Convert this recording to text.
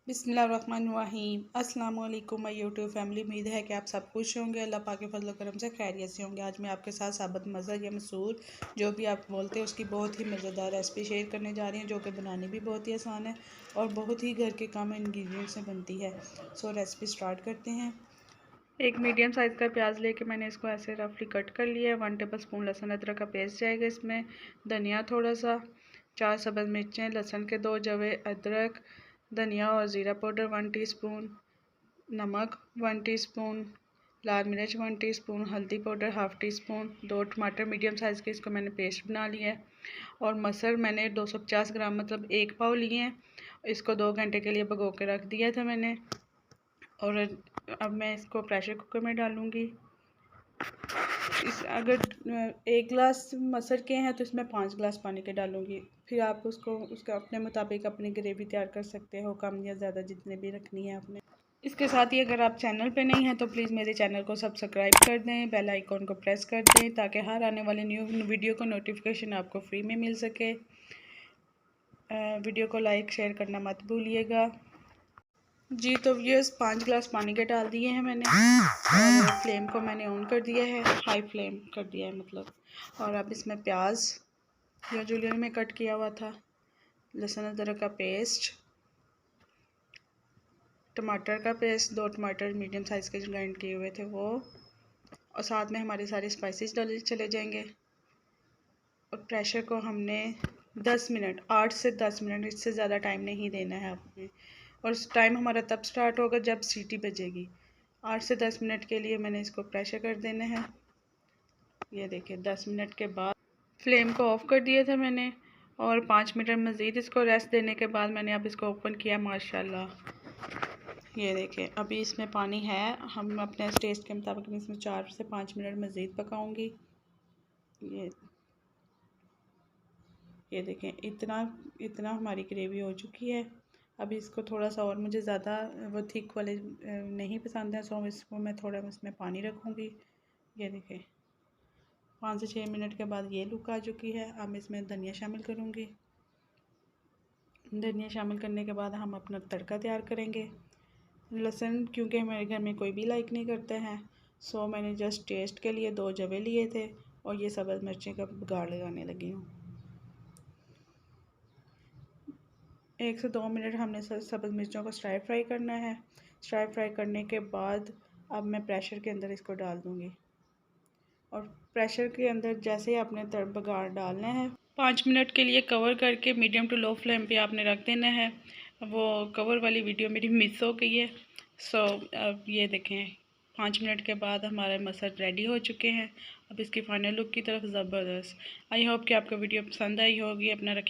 बिस्मिल्लाहिर्रहमानिर्रहीम। अस्सलाम वालेकुम माय यूट्यूब फैमिली। उम्मीद है कि आप सब खुश होंगे, अल्लाह पाक के फजल करम से खैरियत से होंगे। आज मैं आपके साथ साबुत मज़ा या मसूर जो भी आप बोलते हैं उसकी बहुत ही मज़ेदार रेसिपी शेयर करने जा रही हूँ, जो कि बनानी भी बहुत ही आसान है और बहुत ही घर के कम इंग्रेडिएंट्स से बनती है। सो रेसिपी स्टार्ट करते हैं। एक मीडियम साइज़ का प्याज लेके मैंने इसको ऐसे रफली कट कर लिया है। 1 टेबल स्पून लहसुन अदरक का पेस्ट जाएगा इसमें, धनिया थोड़ा सा, 4 सब्ज़ मिर्चें, लहसुन के 2 जवे, अदरक, धनिया और ज़ीरा पाउडर 1 टीस्पून, नमक 1 टीस्पून, लाल मिर्च 1 टीस्पून, हल्दी पाउडर 1/2 टीस्पून, 2 टमाटर मीडियम साइज़ के, इसको मैंने पेस्ट बना लिया है। और मसर मैंने 250 ग्राम मतलब 1 पाव लिए हैं। इसको 2 घंटे के लिए भिगो के रख दिया था मैंने। और अब मैं इसको प्रेशर कुकर में डालूँगी। अगर 1 गिलास मसर के हैं तो इसमें 5 गिलास पानी के डालूँगी। फिर आप उसका अपने मुताबिक अपनी ग्रेवी तैयार कर सकते हो, कम या ज़्यादा जितने भी रखनी है आपने। इसके साथ ही अगर आप चैनल पे नहीं हैं तो प्लीज़ मेरे चैनल को सब्सक्राइब कर दें, बेल आइकॉन को प्रेस कर दें ताकि हर आने वाली न्यू वीडियो को नोटिफिकेशन आपको फ्री में मिल सके। वीडियो को लाइक शेयर करना मत भूलिएगा जी। तो व्यूअर्स 5 गिलास पानी के डाल दिए हैं मैंने और फ्लेम को मैंने ऑन कर दिया है, हाई फ्लेम कर दिया है मतलब। और अब इसमें प्याज या जूलियन में कट किया हुआ था, लहसुन अदरक का पेस्ट, टमाटर का पेस्ट, 2 टमाटर मीडियम साइज़ के ग्राइंड किए हुए थे वो, और साथ में हमारे सारे स्पाइसेस डाले चले जाएंगे। और प्रेशर को हमने 10 मिनट, 8 से 10 मिनट, इससे ज़्यादा टाइम नहीं देना है आपने। और टाइम हमारा तब स्टार्ट होगा जब सीटी बजेगी। 8 से 10 मिनट के लिए मैंने इसको प्रेशर कर देना है। ये देखिए 10 मिनट के बाद फ्लेम को ऑफ़ कर दिया था मैंने और 5 मिनट मज़ीद इसको रेस्ट देने के बाद मैंने अब इसको ओपन किया। माशाल्लाह ये देखिए अभी इसमें पानी है। हम अपने टेस्ट के मुताबिक इसमें 4 से 5 मिनट मज़ीद पकाऊंगी। ये देखें इतना हमारी ग्रेवी हो चुकी है। अभी इसको थोड़ा सा और, मुझे ज़्यादा वो थिक वाले नहीं पसंद है, सो इसको मैं थोड़ा इसमें पानी रखूँगी। ये देखें 5 से 6 मिनट के बाद ये लुक आ चुकी है। अब इसमें धनिया शामिल करूँगी। धनिया शामिल करने के बाद हम अपना तड़का तैयार करेंगे। लहसुन क्योंकि हमारे घर में कोई भी लाइक नहीं करते हैं, सो मैंने जस्ट टेस्ट के लिए 2 जवे लिए थे और ये सब्ज़ मिर्ची का बघाड़ लगाने लगी हूँ। 1 से 2 मिनट हमने सब्ज़ मिर्चों को स्टार फ्राई करना है। स्टार फ्राई करने के बाद अब मैं प्रेशर के अंदर इसको डाल दूँगी। और प्रेशर के अंदर जैसे ही आपने बघाड़ डालना है, 5 मिनट के लिए कवर करके मीडियम टू लो फ्लेम पे आपने रख देना है। वो कवर वाली वीडियो मेरी मिस हो गई है। सो अब ये देखें 5 मिनट के बाद हमारे मसर रेडी हो चुके हैं। अब इसकी फाइनल लुक की तरफ ज़बरदस्त। आई होप कि आपको वीडियो पसंद आई होगी। अपना रखिए।